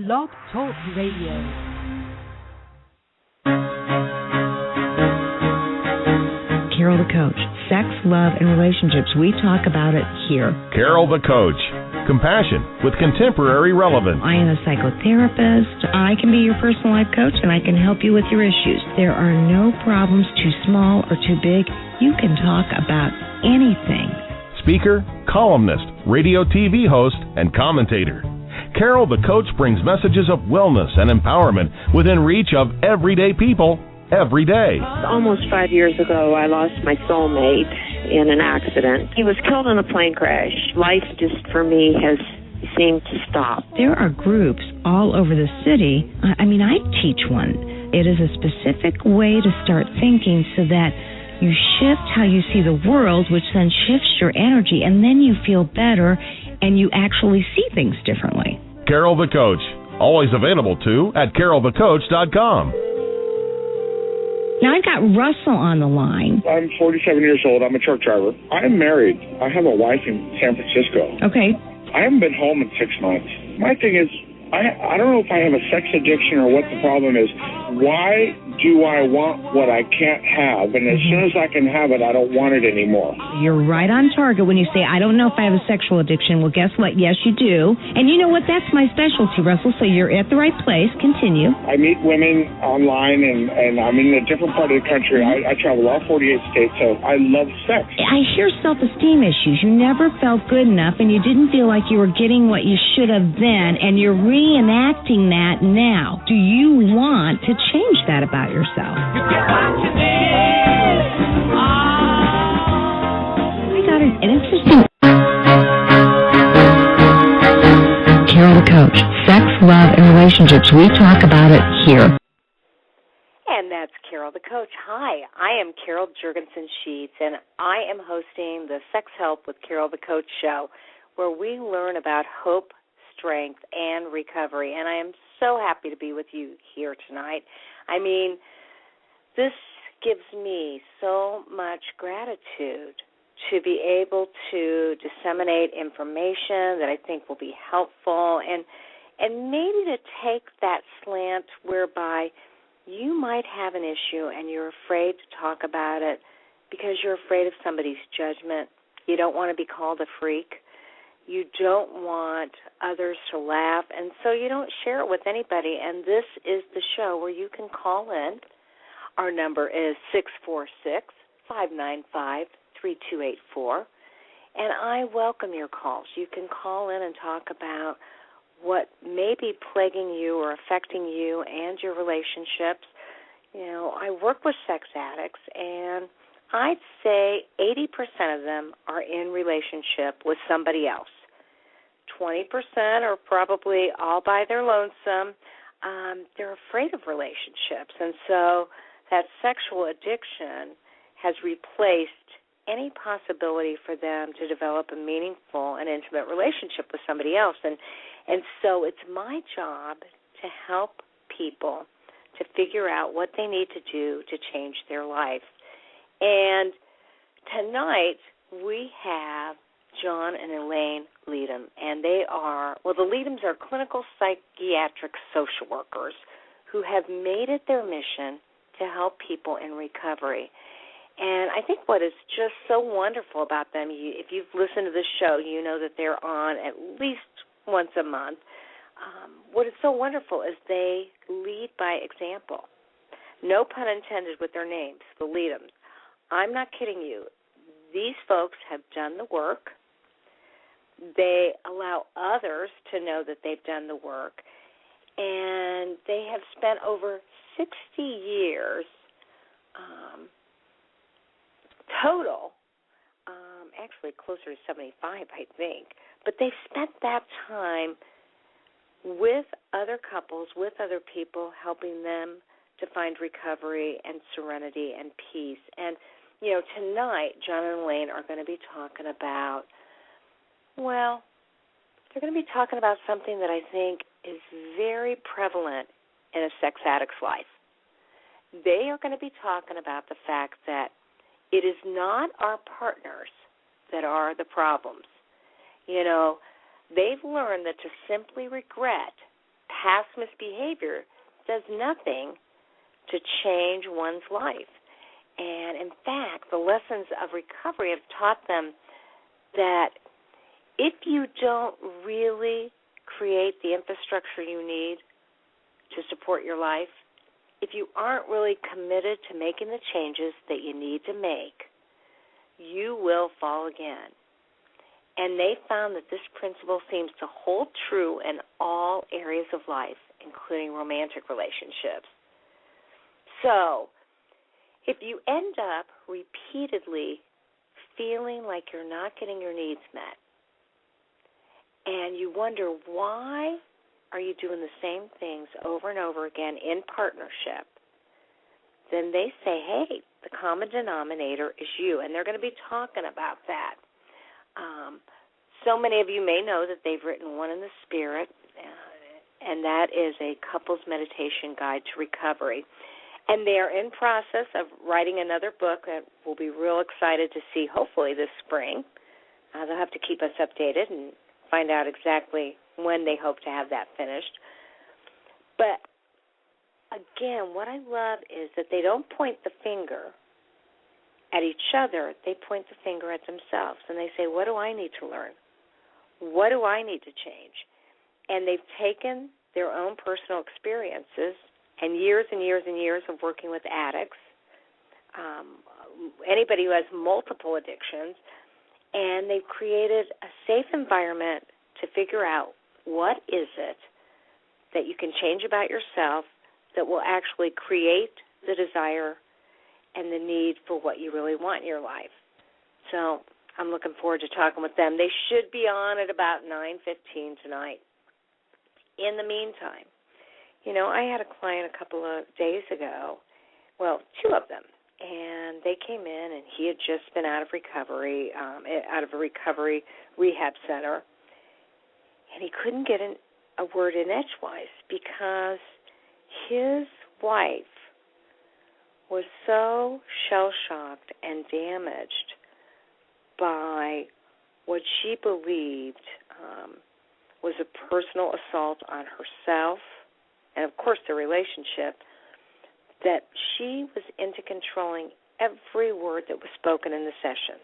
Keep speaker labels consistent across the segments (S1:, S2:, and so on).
S1: Blog Talk Radio.
S2: Carol the Coach. Sex, love, and relationships. We talk about it here.
S3: Carol the Coach. Compassion with contemporary relevance.
S2: I am a psychotherapist. I can be your personal life coach, and I can help you with your issues. There are no problems too small or too big. You can talk about anything.
S3: Speaker, columnist, radio TV host, and commentator. Carol the Coach brings messages of wellness and empowerment within reach of everyday people every day.
S4: Almost 5 years ago, I lost my soulmate in an accident. He was killed in a plane crash. Life just, for me, has seemed to stop.
S2: There are groups all over the city. I teach one. It is a specific way to start thinking so that you shift how you see the world, which then shifts your energy, and then you feel better and you actually see things differently.
S3: Carol the Coach, always available too at CaroltheCoach.com.
S2: Now I've got Russell on the line.
S5: I'm 47 years old. I'm a truck driver. I'm married. I have a wife in San Francisco.
S2: Okay.
S5: I haven't been home in 6 months. My thing is, I don't know if I have a sex addiction or what the problem is. Why do I want what I can't have? And as soon as I can have it, I don't want it anymore.
S2: You're right on target when you say, I don't know if I have a sexual addiction. Well, guess what? Yes, you do. And you know what? That's my specialty, Russell, so you're at the right place. Continue.
S5: I meet women online, and I'm in a different part of the country. I travel all 48 states, so I love sex.
S2: I hear self-esteem issues. You never felt good enough, and you didn't feel like you were getting what you should have then, and you're reenacting that now. Do you want to change that about yourself?
S6: You get what you need.
S2: I got an interesting... Carol the Coach. Sex, love, and relationships. We talk about it here.
S7: And that's Carol the Coach. Hi, I am Carol Jurgensen-Sheets, and I am hosting the Sex Help with Carol the Coach show, where we learn about hope, strength, and recovery. And I am so happy to be with you here tonight. I mean, this gives me so much gratitude to be able to disseminate information that I think will be helpful and maybe to take that slant whereby you might have an issue and you're afraid to talk about it because you're afraid of somebody's judgment. You don't want to be called a freak. You don't want others to laugh, and so you don't share it with anybody. And this is the show where you can call in. Our number is 646-595-3284, and I welcome your calls. You can call in and talk about what may be plaguing you or affecting you and your relationships. You know, I work with sex addicts, and I'd say 80% of them are in relationship with somebody else. 20% are probably all by their lonesome. They're afraid of relationships, and so that sexual addiction has replaced any possibility for them to develop a meaningful and intimate relationship with somebody else. And so it's my job to help people to figure out what they need to do to change their life. And tonight we have John and Elaine Leadem, and they are, the Leadems are clinical psychiatric social workers who have made it their mission to help people in recovery. And I think what is just so wonderful about them, if you've listened to this show, you know that they're on at least once a month. What is so wonderful is they lead by example. No pun intended with their names, the Leadems. I'm not kidding you. These folks have done the work. They allow others to know that they've done the work. And they have spent over 60 years total, actually closer to 75, I think. But they've spent that time with other couples, with other people, helping them to find recovery and serenity and peace. And, you know, tonight, John and Elaine are going to be talking about, they're going to be talking about something that I think is very prevalent in a sex addict's life. They are going to be talking about the fact that it is not our partners that are the problems. You know, they've learned that to simply regret past misbehavior does nothing to change one's life. And in fact, the lessons of recovery have taught them that if you don't really create the infrastructure you need to support your life, if you aren't really committed to making the changes that you need to make, you will fall again. And they found that this principle seems to hold true in all areas of life, including romantic relationships. So, if you end up repeatedly feeling like you're not getting your needs met, and you wonder why are you doing the same things over and over again in partnership, then they say, hey, the common denominator is you, and they're going to be talking about that. So many of you may know that they've written One in the Spirit, and that is a couples meditation guide to recovery. And they are in process of writing another book that we'll be real excited to see hopefully this spring. They'll have to keep us updated and find out exactly when they hope to have that finished. But, again, what I love is that they don't point the finger at each other. They point the finger at themselves, and they say, what do I need to learn? What do I need to change? And they've taken their own personal experiences and years and years and years of working with addicts, anybody who has multiple addictions, and they've created a safe environment to figure out what is it that you can change about yourself that will actually create the desire and the need for what you really want in your life. So I'm looking forward to talking with them. They should be on at about 9:15 tonight. In the meantime, I had a client a couple of days ago, well, two of them, and they came in, and he had just been out of recovery, out of a recovery rehab center, and he couldn't get a word in edgewise because his wife was so shell-shocked and damaged by what she believed was a personal assault on herself and, of course, the relationship, that she was into controlling every word that was spoken in the session.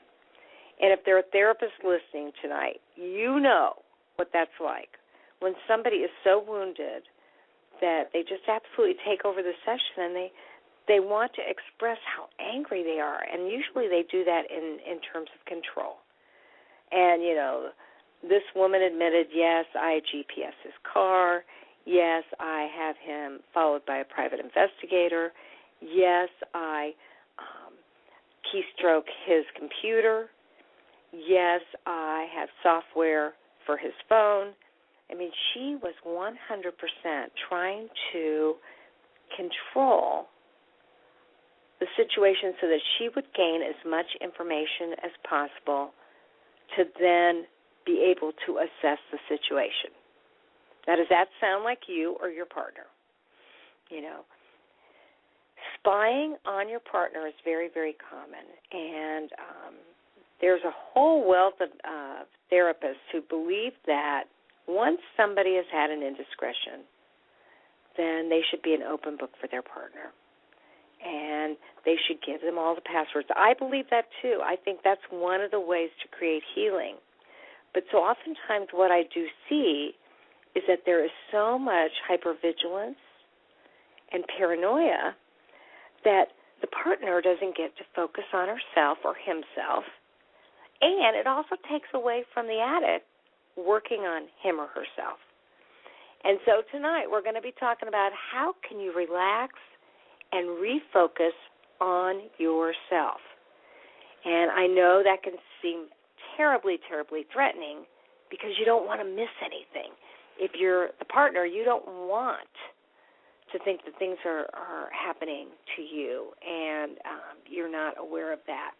S7: And if there are therapists listening tonight, you know what that's like. When somebody is so wounded that they just absolutely take over the session and they want to express how angry they are. And usually they do that in terms of control. And, this woman admitted, yes, I GPS his car. Yes, I have him followed by a private investigator. Yes, I keystroke his computer. Yes, I have software for his phone. I mean, she was 100% trying to control the situation so that she would gain as much information as possible to then be able to assess the situation. Now, does that sound like you or your partner? Spying on your partner is very, very common, and there's a whole wealth of therapists who believe that once somebody has had an indiscretion, then they should be an open book for their partner, and they should give them all the passwords. I believe that, too. I think that's one of the ways to create healing. But so oftentimes what I do see is that there is so much hypervigilance and paranoia that the partner doesn't get to focus on herself or himself, and it also takes away from the addict working on him or herself. And so tonight we're going to be talking about how can you relax and refocus on yourself. And I know that can seem terribly, terribly threatening because you don't want to miss anything. If you're the partner, you don't want to think that things are happening to you and you're not aware of that.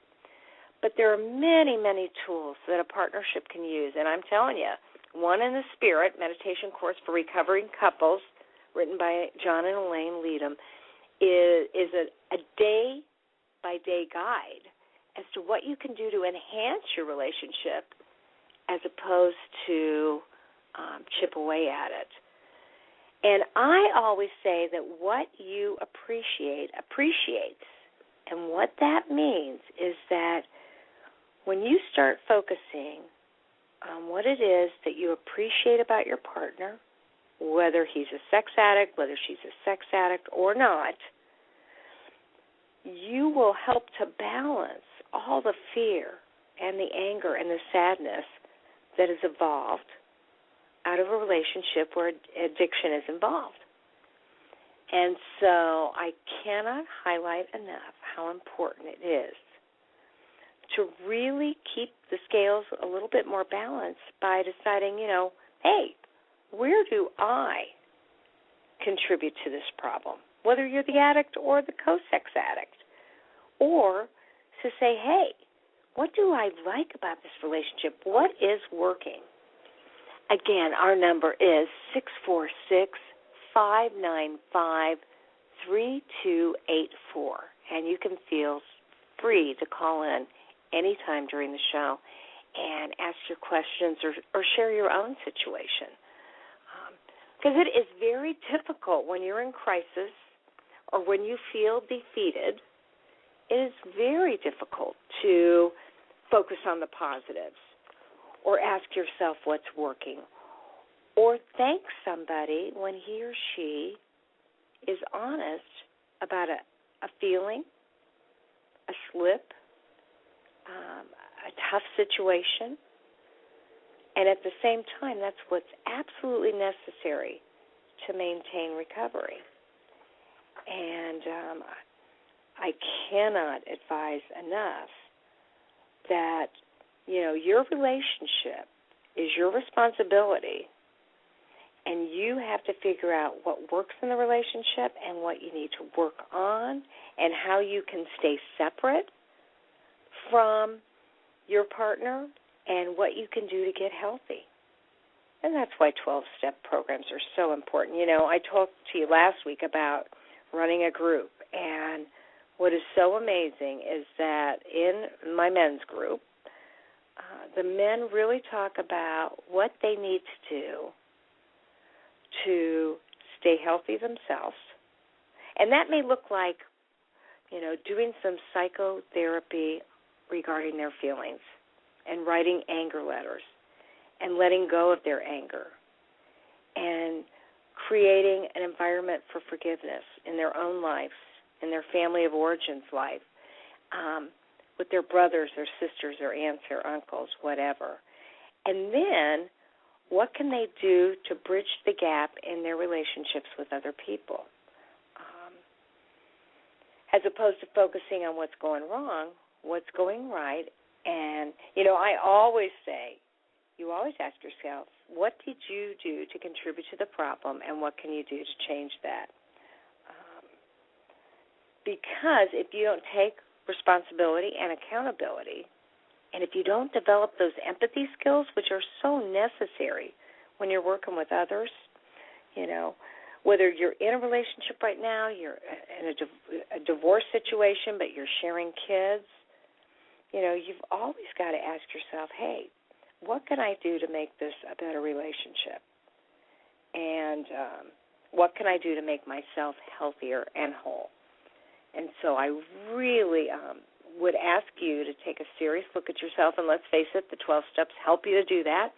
S7: But there are many, many tools that a partnership can use. And I'm telling you, One in the Spirit, meditation course for recovering couples, written by John and Elaine Leadem, is a day-by-day guide as to what you can do to enhance your relationship as opposed to chip away at it. And I always say that what you appreciate appreciates. And what that means is that when you start focusing on what it is that you appreciate about your partner, whether he's a sex addict, whether she's a sex addict or not, you will help to balance all the fear and the anger and the sadness that is evolved out of a relationship where addiction is involved. And so I cannot highlight enough how important it is to really keep the scales a little bit more balanced by deciding, hey, where do I contribute to this problem? Whether you're the addict or the co-sex addict. Or to say, hey, what do I like about this relationship? What is working? Again, our number is 646-595-3284. And you can feel free to call in anytime during the show and ask your questions or share your own situation. Because it is very difficult when you're in crisis or when you feel defeated. It is very difficult to focus on the positives or ask yourself what's working or thank somebody when he or she is honest about a feeling, a slip, a tough situation. And at the same time, that's what's absolutely necessary to maintain recovery. And I cannot advise enough that, your relationship is your responsibility, and you have to figure out what works in the relationship and what you need to work on and how you can stay separate from your partner and what you can do to get healthy. And that's why 12-step programs are so important. I talked to you last week about running a group, and what is so amazing is that in my men's group, the men really talk about what they need to do to stay healthy themselves. And that may look like, doing some psychotherapy regarding their feelings and writing anger letters and letting go of their anger and creating an environment for forgiveness in their own lives, in their family of origin's life, with their brothers or sisters or aunts or uncles, whatever. And then what can they do to bridge the gap in their relationships with other people? As opposed to focusing on what's going wrong, what's going right. And, I always say, you always ask yourself, what did you do to contribute to the problem, and what can you do to change that? Because if you don't take responsibility and accountability, and if you don't develop those empathy skills, which are so necessary when you're working with others, whether you're in a relationship right now, you're in a divorce situation, but you're sharing kids, you've always got to ask yourself, hey, what can I do to make this a better relationship? And what can I do to make myself healthier and whole? And so I really would ask you to take a serious look at yourself, and let's face it, the 12 steps help you to do that.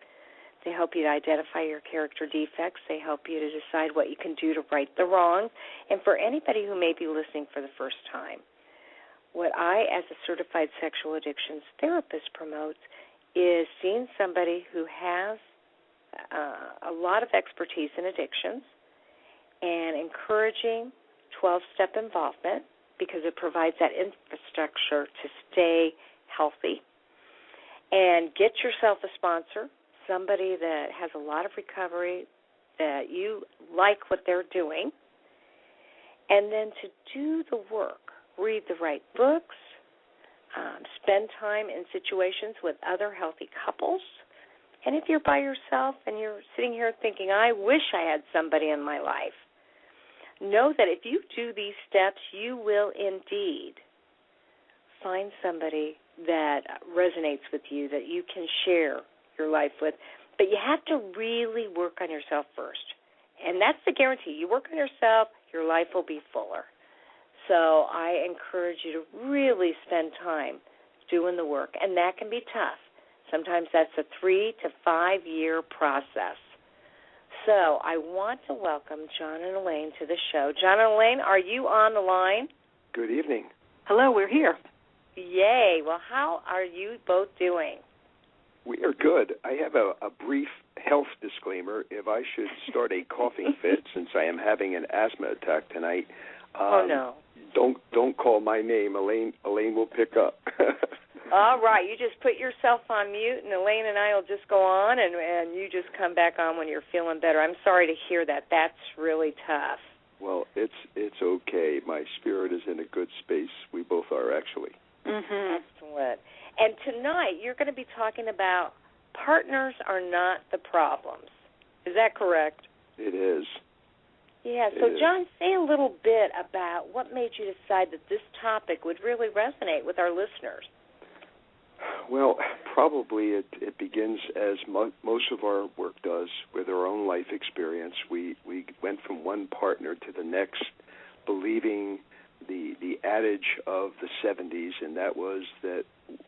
S7: They help you to identify your character defects. They help you to decide what you can do to right the wrongs. And for anybody who may be listening for the first time, what I, as a certified sexual addictions therapist, promotes is seeing somebody who has a lot of expertise in addictions and encouraging 12-step involvement because it provides that infrastructure to stay healthy. And get yourself a sponsor, somebody that has a lot of recovery, that you like what they're doing, and then to do the work. Read the right books, spend time in situations with other healthy couples. And if you're by yourself and you're sitting here thinking, I wish I had somebody in my life, know that if you do these steps, you will indeed find somebody that resonates with you, that you can share your life with. But you have to really work on yourself first. And that's the guarantee. You work on yourself, your life will be fuller. So I encourage you to really spend time doing the work, and that can be tough. Sometimes that's a 3 to 5 year process. So I want to welcome John and Elaine to the show. John and Elaine, are you on the line?
S1: Good evening.
S8: Hello, we're here.
S7: Yay. Well, how are you both doing?
S1: We are good. I have a brief health disclaimer. If I should start a coughing fit, since I am having an asthma attack tonight,
S7: Oh, no.
S1: Don't call my name. Elaine will pick up.
S7: All right. You just put yourself on mute, and Elaine and I will just go on, and you just come back on when you're feeling better. I'm sorry to hear that. That's really tough.
S1: Well, it's okay. My spirit is in a good space. We both are, actually.
S7: Mm-hmm. Excellent. And tonight you're going to be talking about partners are not the problems. Is that correct?
S1: It is.
S7: Yeah, so John, say a little bit about what made you decide that this topic would really resonate with our listeners.
S1: Well, probably it begins as most of our work does with our own life experience. We went from one partner to the next, believing the adage of the 70s, and that was that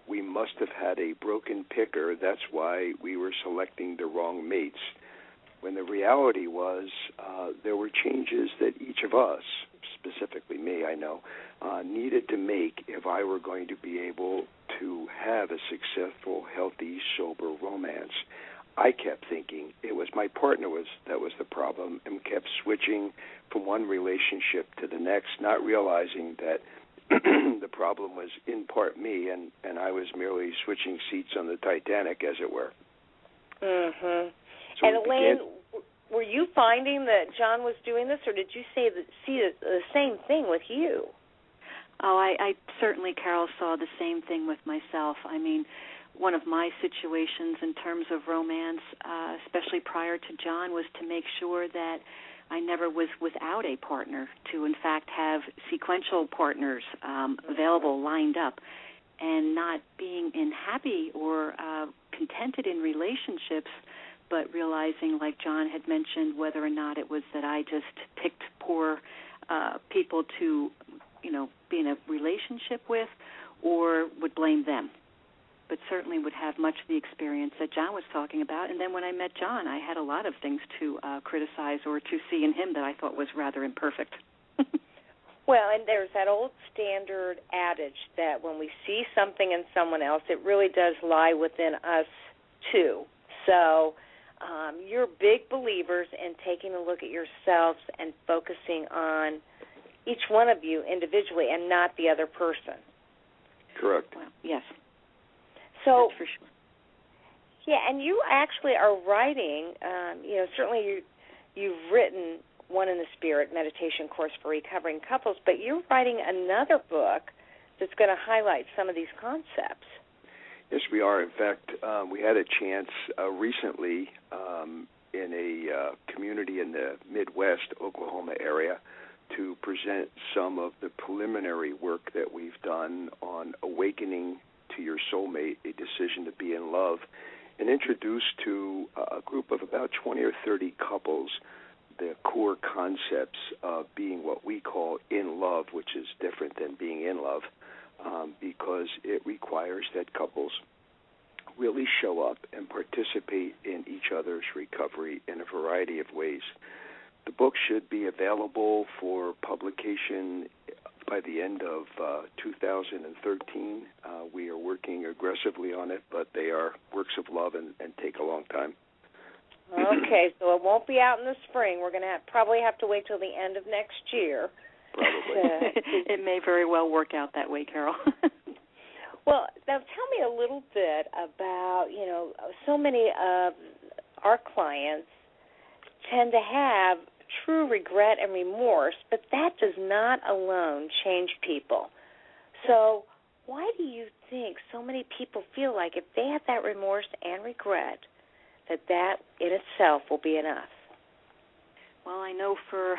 S1: we must have had a broken picker. That's why we were selecting the wrong mates. When the reality was there were changes that each of us, specifically me, I know, needed to make if I were going to be able to have a successful, healthy, sober romance. I kept thinking it was my partner that was the problem, and kept switching from one relationship to the next, not realizing that the problem was in part me, and I was merely switching seats on the Titanic, as it were.
S7: Mm-hmm.
S1: So
S7: and Elaine, were you finding that John was doing this, or did you see the same thing with you?
S8: Oh, I certainly, Carol, saw the same thing with myself. I mean, one of my situations in terms of romance, especially prior to John, was to make sure that I never was without a partner, to in fact have sequential partners available, lined up, and not being unhappy or contented in relationships, but realizing, like John had mentioned, whether or not it was that I just picked poor people to, be in a relationship with, or would blame them. But certainly would have much of the experience that John was talking about. And then when I met John, I had a lot of things to criticize or to see in him that I thought was rather imperfect.
S7: Well, and there's that old standard adage that when we see something in someone else, it really does lie within us, too. So you're big believers in taking a look at yourselves and focusing on each one of you individually and not the other person.
S1: Correct.
S8: Well, yes.
S7: So,
S8: that's for sure.
S7: Yeah, and you actually are writing, certainly you've written One in the Spirit meditation course for recovering couples, but you're writing another book that's going to highlight some of these concepts.
S1: Yes, we are. In fact, we had a chance recently in a community in the Midwest, Oklahoma area, to present some of the preliminary work that we've done on awakening to your soulmate, a decision to be in love, and introduce to a group of about 20 or 30 couples the core concepts of being what we call in love, which is different than being in love, because it requires that couples really show up and participate in each other's recovery in a variety of ways. The book should be available for publication by the end of 2013. We are working aggressively on it, but they are works of love and take a long time.
S7: Okay, so it won't be out in the spring. We're going to probably have to wait till the end of next year.
S1: Probably.
S8: It may very well work out that way, Carol.
S7: Well, now tell me a little bit about, so many of our clients tend to have true regret and remorse, but that does not alone change people. So why do you think so many people feel like if they have that remorse and regret, that in itself will be enough?
S8: Well, I know for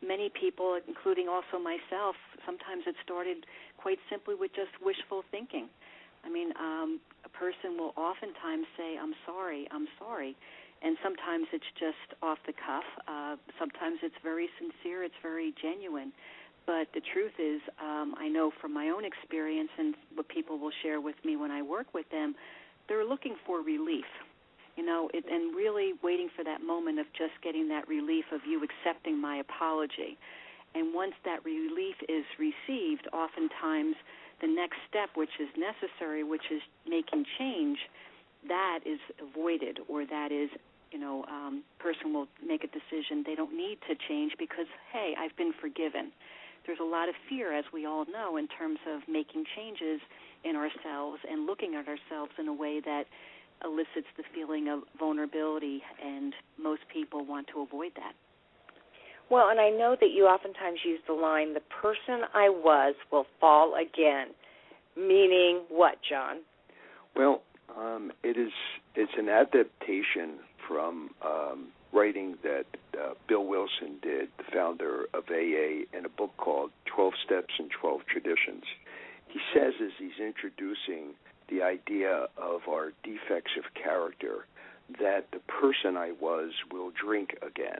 S8: many people, including also myself, sometimes it started quite simply with just wishful thinking. I mean, a person will oftentimes say, I'm sorry, And sometimes it's just off the cuff. Sometimes it's very sincere. It's very genuine. But the truth is, I know from my own experience and what people will share with me when I work with them, they're looking for relief, and really waiting for that moment of just getting that relief of you accepting my apology. And once that relief is received, oftentimes the next step, which is necessary, which is making change, that is avoided, or that is, person will make a decision they don't need to change because, hey, I've been forgiven. There's a lot of fear, as we all know, in terms of making changes in ourselves and looking at ourselves in a way that elicits the feeling of vulnerability, and most people want to avoid that.
S7: Well, and I know that you oftentimes use the line, the person I was will fall again, meaning what, John?
S1: Well, it's an adaptation from writing that Bill Wilson did, the founder of AA, in a book called 12 Steps and 12 Traditions. He says, as he's introducing the idea of our defects of character, that the person I was will drink again.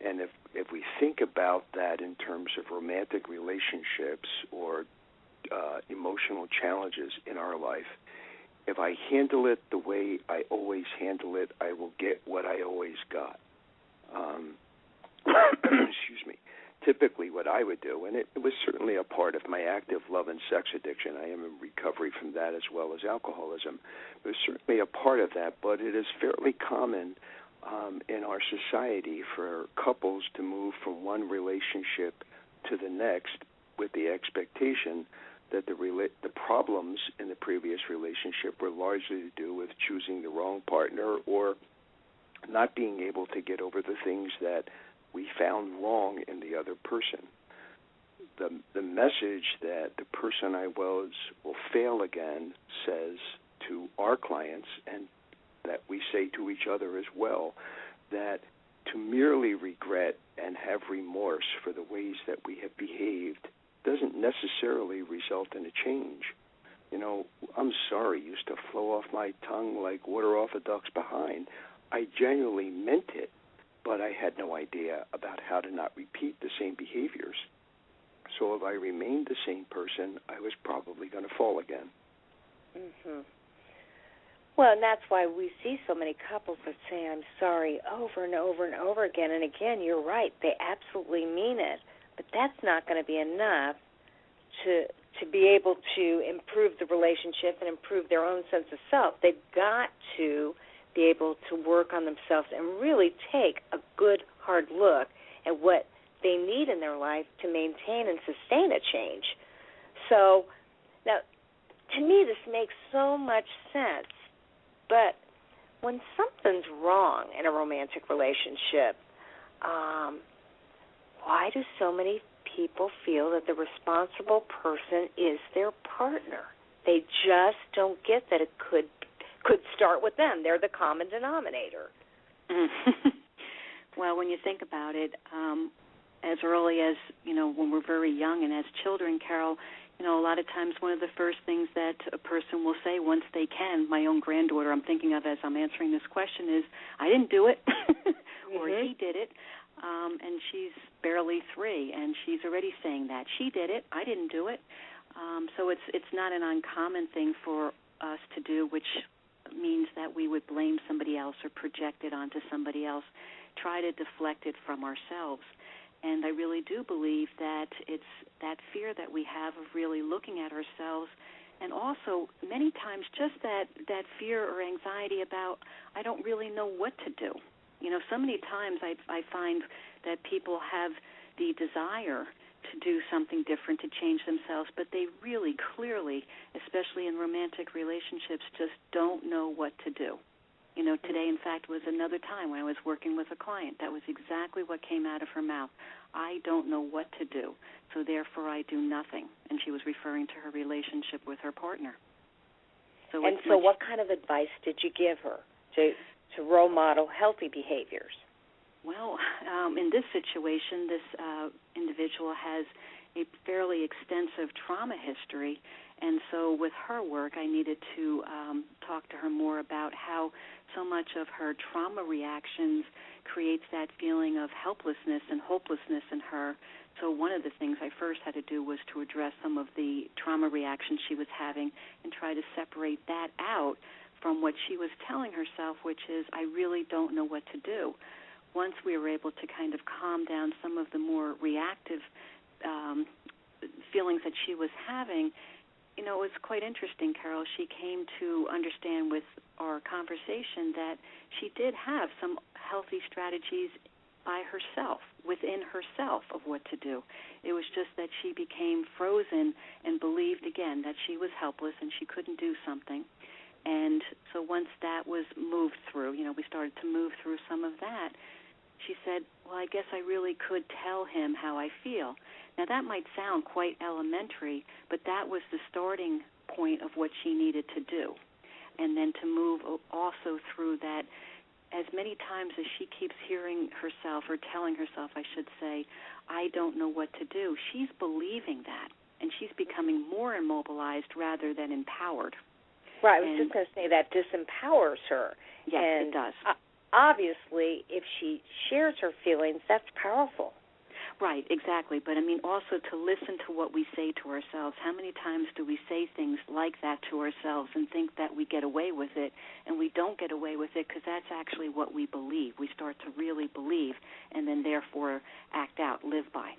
S1: And if we think about that in terms of romantic relationships or emotional challenges in our life, if I handle it the way I always handle it, I will get what I always got. Excuse me. Typically what I would do, and it was certainly a part of my active love and sex addiction. I am in recovery from that as well as alcoholism. It was certainly a part of that, but it is fairly common in our society for couples to move from one relationship to the next with the expectation that the problems in the previous relationship were largely to do with choosing the wrong partner or not being able to get over the things that we found wrong in the other person. The message that the person I was will fail again says to our clients, and that we say to each other as well, that to merely regret and have remorse for the ways that we have behaved doesn't necessarily result in a change. I'm sorry used to flow off my tongue like water off a duck's behind. I genuinely meant it, but I had no idea about how to not repeat the same behaviors. So if I remained the same person, I was probably going to fall again.
S7: Mm-hmm. Well, and that's why we see so many couples that say, I'm sorry, over and over and over again. And again, you're right, they absolutely mean it. But that's not going to be enough to be able to improve the relationship and improve their own sense of self. They've got to be able to work on themselves and really take a good, hard look at what they need in their life to maintain and sustain a change. So, now, to me, this makes so much sense. But when something's wrong in a romantic relationship, why do so many people feel that the responsible person is their partner? They just don't get that it could start with them. They're the common denominator.
S8: Well, when you think about it, as early as, when we're very young and as children, Carol, a lot of times one of the first things that a person will say once they can, my own granddaughter I'm thinking of as I'm answering this question is, I didn't do it, or he did it. And she's barely 3, and she's already saying that. She did it. I didn't do it. So it's not an uncommon thing for us to do, which means that we would blame somebody else or project it onto somebody else, try to deflect it from ourselves. And I really do believe that it's that fear that we have of really looking at ourselves, and also many times just that fear or anxiety about, I don't really know what to do. So many times I find that people have the desire to do something different, to change themselves, but they really clearly, especially in romantic relationships, just don't know what to do. Today, in fact, was another time when I was working with a client. That was exactly what came out of her mouth. I don't know what to do, so therefore I do nothing. And she was referring to her relationship with her partner. So what
S7: kind of advice did you give her to role model healthy behaviors?
S8: Well, in this situation, this individual has a fairly extensive trauma history, and so with her work, I needed to talk to her more about how so much of her trauma reactions creates that feeling of helplessness and hopelessness in her. So one of the things I first had to do was to address some of the trauma reactions she was having and try to separate that out from what she was telling herself, which is, I really don't know what to do. Once we were able to kind of calm down some of the more reactive feelings that she was having, it was quite interesting, Carol. She came to understand with our conversation that she did have some healthy strategies by herself, within herself, of what to do. It was just that she became frozen and believed, again, that she was helpless and she couldn't do something. And so once that was moved through, we started to move through some of that, she said, well, I guess I really could tell him how I feel. Now, that might sound quite elementary, but that was the starting point of what she needed to do. And then to move also through that, as many times as she keeps hearing herself, or telling herself, I should say, I don't know what to do, she's believing that, and she's becoming more immobilized rather than empowered.
S7: Right, I was just going to say that disempowers her.
S8: Yes,
S7: and
S8: it does.
S7: Obviously, if she shares her feelings, that's powerful.
S8: Right, exactly. But, also to listen to what we say to ourselves. How many times do we say things like that to ourselves and think that we get away with it, and we don't get away with it because that's actually what we believe. We start to really believe and then therefore act out, live by.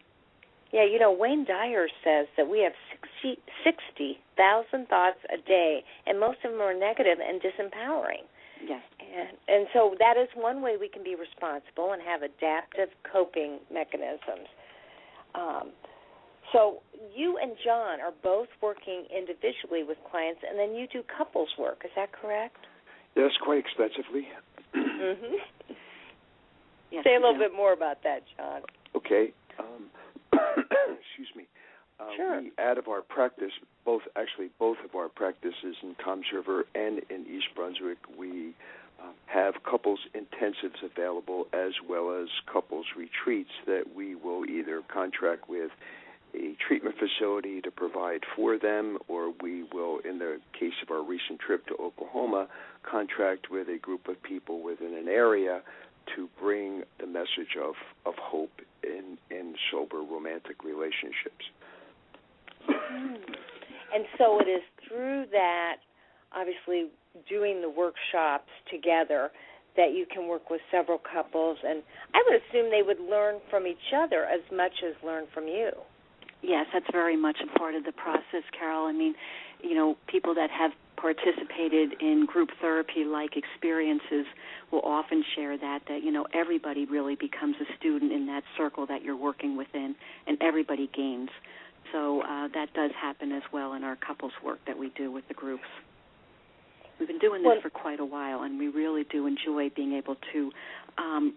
S7: Yeah, Wayne Dyer says that we have 60,000 thoughts a day, and most of them are negative and disempowering.
S8: Yes.
S7: And so that is one way we can be responsible and have adaptive coping mechanisms. So you and John are both working individually with clients, and then you do couples work. Is that correct?
S1: Yes, quite extensively.
S7: Mm-hmm.
S8: Yes,
S7: say a little bit more about that, John.
S1: Okay. Excuse me.
S7: Sure.
S1: We, out of our practice, both of our practices in Toms River and in East Brunswick, we have couples intensives available as well as couples retreats that we will either contract with a treatment facility to provide for them, or we will, in the case of our recent trip to Oklahoma, contract with a group of people within an area to bring the message of hope in sober romantic relationships.
S7: And so it is through that, obviously, doing the workshops together, that you can work with several couples. And I would assume they would learn from each other as much as learn from you.
S8: Yes, that's very much a part of the process, Carol. People that have participated in group therapy-like experiences will often share that everybody really becomes a student in that circle that you're working within, and everybody gains. So that does happen as well in our couples work that we do with the groups. We've been doing this for quite a while, and we really do enjoy being able to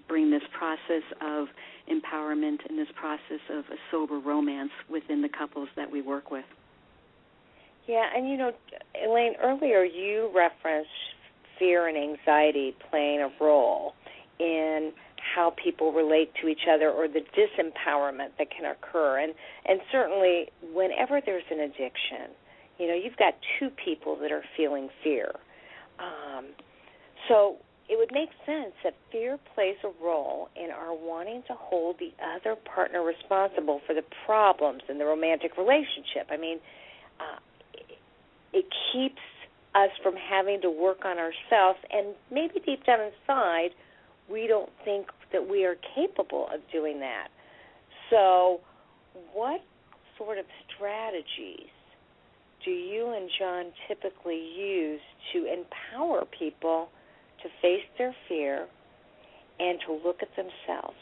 S8: bring this process of empowerment and this process of a sober romance within the couples that we work with.
S7: Yeah, and Elaine, earlier you referenced fear and anxiety playing a role in how people relate to each other, or the disempowerment that can occur. And certainly whenever there's an addiction, you've got two people that are feeling fear. So it would make sense that fear plays a role in our wanting to hold the other partner responsible for the problems in the romantic relationship. It keeps us from having to work on ourselves, and maybe deep down inside, we don't think that we are capable of doing that. So what sort of strategies do you and John typically use to empower people to face their fear and to look at themselves?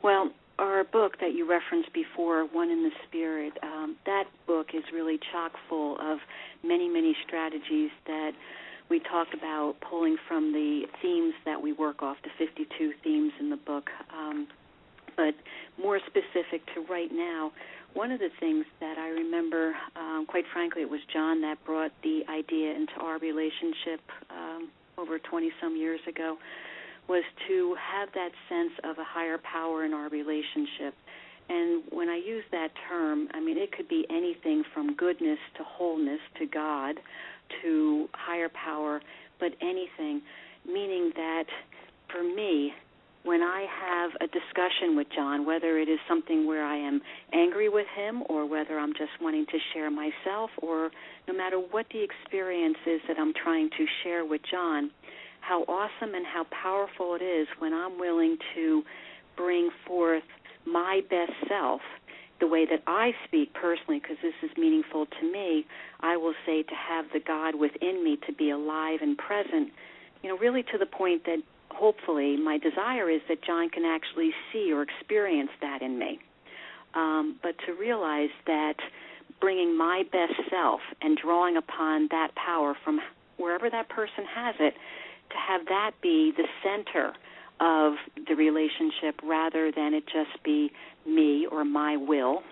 S8: Well, our book that you referenced before, One in the Spirit, that book is really chock full of many, many strategies that we talk about pulling from the themes that we work off, the 52 themes in the book. But more specific to right now, one of the things that I remember, quite frankly, it was John that brought the idea into our relationship over 20-some years ago, was to have that sense of a higher power in our relationship. And when I use that term, I mean, it could be anything from goodness to wholeness to God to higher power, but anything, meaning that for me, when I have a discussion with John, whether it is something where I am angry with him or whether I'm just wanting to share myself, or no matter what the experience is that I'm trying to share with John, how awesome and how powerful it is when I'm willing to bring forth my best self, the way that I speak personally, because this is meaningful to me. I will say to have the God within me to be alive and present, really to the point that hopefully my desire is that John can actually see or experience that in me. But to realize that bringing my best self and drawing upon that power from wherever that person has it, to have that be the center of the relationship rather than it just be me or my will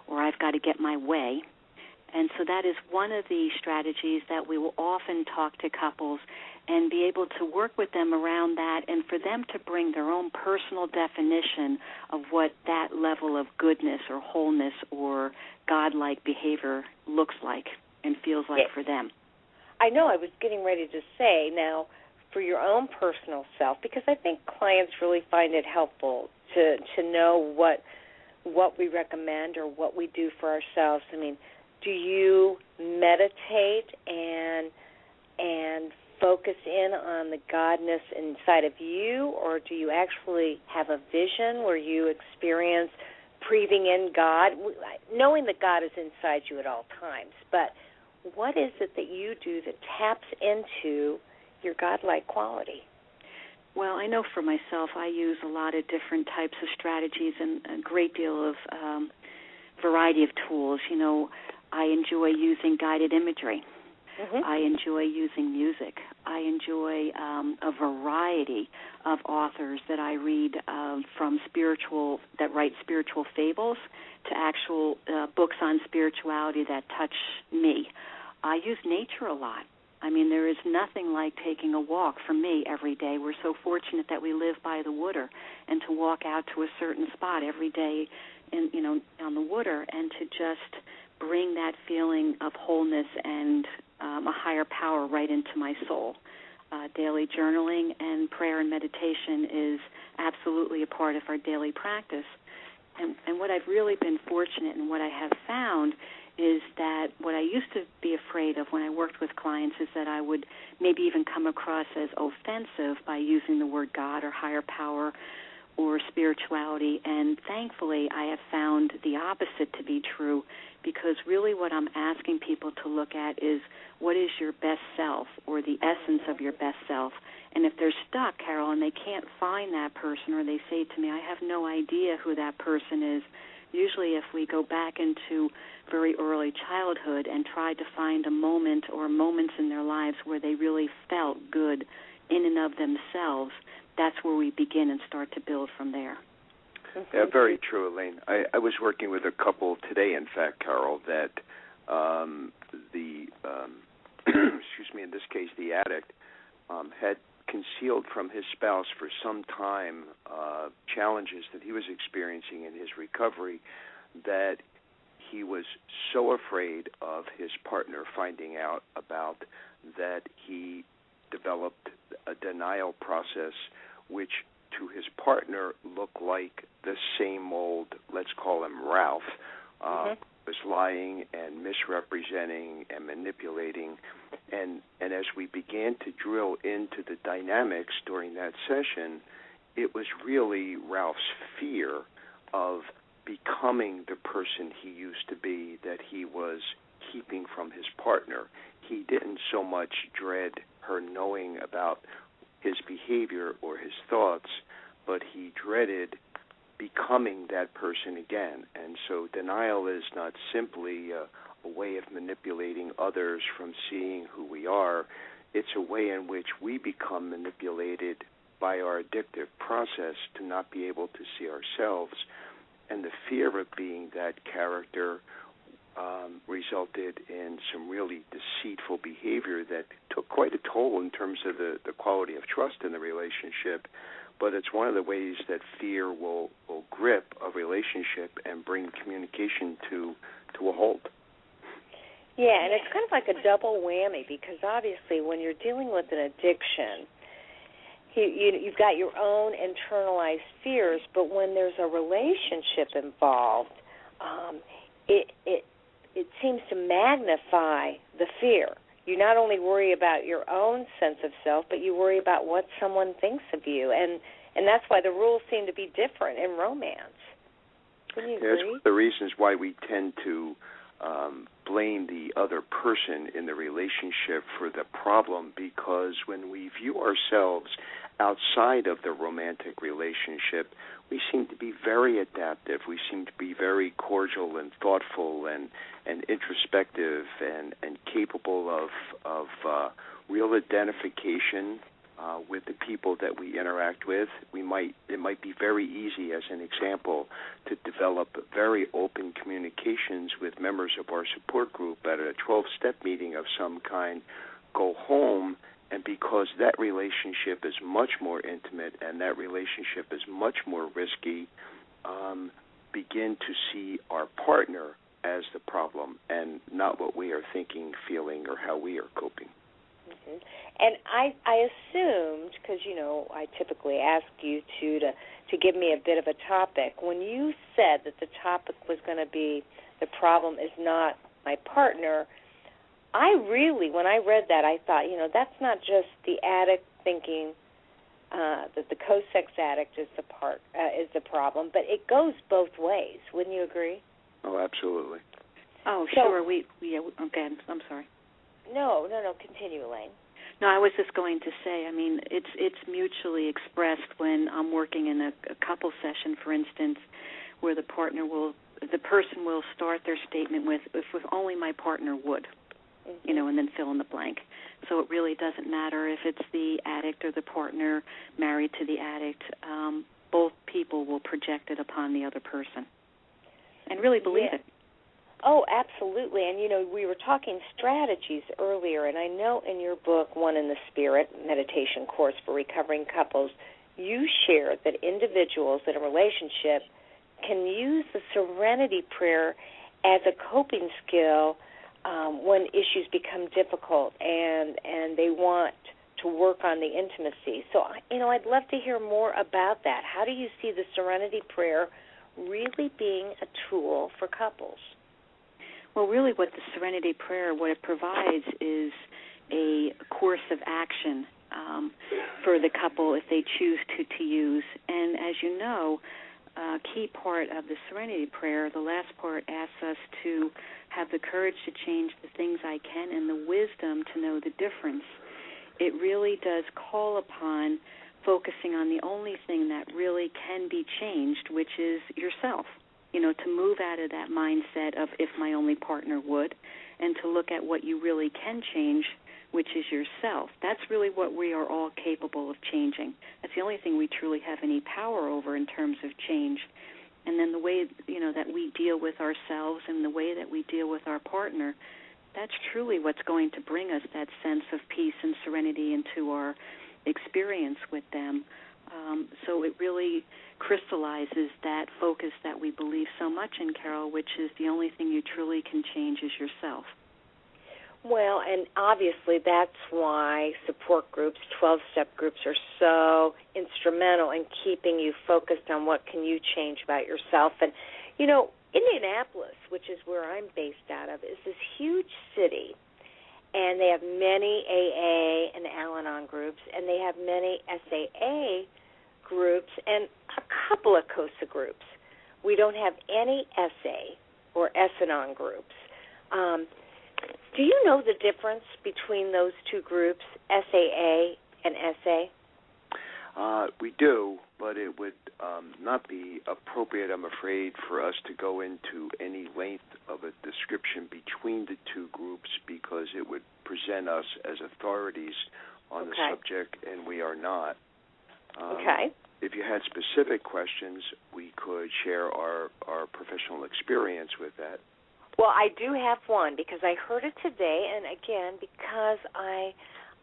S8: or I've got to get my way. And so that is one of the strategies that we will often talk to couples and be able to work with them around that, and for them to bring their own personal definition of what that level of goodness or wholeness or godlike behavior looks like and feels like for them.
S7: I know I was getting ready to say now for your own personal self, because I think clients really find it helpful to know what we recommend or what we do for ourselves. I mean, do you meditate and focus in on the godness inside of you, or do you actually have a vision where you experience breathing in God, knowing that God is inside you at all times? But what is it that you do that taps into your godlike quality?
S8: Well, I know for myself I use a lot of different types of strategies and a great deal of variety of tools. I enjoy using guided imagery. Mm-hmm. I enjoy using music. I enjoy a variety of authors that I read from that write spiritual fables to actual books on spirituality that touch me. I use nature a lot. I mean, there is nothing like taking a walk for me every day. We're so fortunate that we live by the water, and to walk out to a certain spot every day on the water and to just bring that feeling of wholeness and a higher power right into my soul. Daily journaling and prayer and meditation is absolutely a part of our daily practice. And what I've really been fortunate and what I have found is that what I used to be afraid of when I worked with clients is that I would maybe even come across as offensive by using the word God or higher power or spirituality, and thankfully I have found the opposite to be true, because really what I'm asking people to look at is what is your best self or the essence of your best self. And if they're stuck, Carol, and they can't find that person, or they say to me, I have no idea who that person is, usually if we go back into very early childhood and try to find a moment or moments in their lives where they really felt good in and of themselves, that's where we begin and start to build from there.
S1: Yeah, very true, Elaine. I was working with a couple today, in fact, Carol, that excuse me, in this case, the addict, had concealed from his spouse for some time challenges that he was experiencing in his recovery, that he was so afraid of his partner finding out about that he developed a denial process which to his partner looked like the same old, let's call him Ralph, was lying and misrepresenting and manipulating. And as we began to drill into the dynamics during that session, it was really Ralph's fear of becoming the person he used to be that he was keeping from his partner. He didn't so much dread her knowing about his behavior or his thoughts, but he dreaded becoming that person again. And so denial is not simply a way of manipulating others from seeing who we are. It's a way in which we become manipulated by our addictive process to not be able to see ourselves. And the fear of being that character resulted in some really deceitful behavior that took quite a toll in terms of the quality of trust in the relationship. But it's one of the ways that fear will grip a relationship and bring communication to a halt.
S7: Yeah, and it's kind of like a double whammy, because obviously when you're dealing with an addiction, you've got your own internalized fears, but when there's a relationship involved, it seems to magnify the fear. You not only worry about your own sense of self, but you worry about what someone thinks of you, and that's why the rules seem to be different in romance. Can you agree?
S1: That's one of the reasons why we tend to blame the other person in the relationship for the problem, because when we view ourselves outside of the romantic relationship, we seem to be very adaptive. We seem to be very cordial and thoughtful and introspective and capable of real identification with the people that we interact with. It might be very easy, as an example, to develop very open communications with members of our support group at a 12-step meeting of some kind, go home, and because that relationship is much more intimate and that relationship is much more risky, begin to see our partner as the problem and not what we are thinking, feeling, or how we are coping.
S7: Mm-hmm. And I assumed, because, I typically ask you to give me a bit of a topic. When you said that the topic was going to be the problem is not my partner, when I read that, I thought, that's not just the addict thinking that the co-sex addict is the problem, but it goes both ways. Wouldn't you agree?
S1: Oh, absolutely.
S8: Oh, sure. Okay, I'm sorry.
S7: No, continue, Elaine.
S8: No, I was just going to say, it's mutually expressed when I'm working in a couple session, for instance, where the person will start their statement with, if only my partner would, and then fill in the blank. So it really doesn't matter if it's the addict or the partner married to the addict. Both people will project it upon the other person and really believe it.
S7: Oh, absolutely. And, we were talking strategies earlier, and I know in your book, One in the Spirit, meditation course for recovering couples, you shared that individuals in a relationship can use the serenity prayer as a coping skill when issues become difficult and they want to work on the intimacy. So, I'd love to hear more about that. How do you see the serenity prayer really being a tool for couples?
S8: Well, really what the serenity prayer, what it provides is a course of action for the couple if they choose to use. And as you know, a key part of the serenity prayer, the last part, asks us to have the courage to change the things I can and the wisdom to know the difference. It really does call upon focusing on the only thing that really can be changed, which is yourself. To move out of that mindset of if my only partner would, and to look at what you really can change, which is yourself. That's really what we are all capable of changing. That's the only thing we truly have any power over in terms of change. And then the way, that we deal with ourselves and the way that we deal with our partner, that's truly what's going to bring us that sense of peace and serenity into our experience with them. So it really crystallizes that focus that we believe so much in, Carol, which is the only thing you truly can change is yourself.
S7: Well, and obviously that's why support groups, 12-step groups, are so instrumental in keeping you focused on what can you change about yourself. And, Indianapolis, which is where I'm based out of, is this huge city, and they have many AA and Al-Anon groups, and they have many SAA groups and a couple of COSA groups. We don't have any SA or S-Anon groups. Do you know the difference between those two groups, SAA and SA?
S1: We do, but it would not be appropriate, I'm afraid, for us to go into any length of a description between the two groups because it would present us as authorities on the subject, and we are not. If you had specific questions, we could share our professional experience with that.
S7: Well, I do have one because I heard it today, and again, because I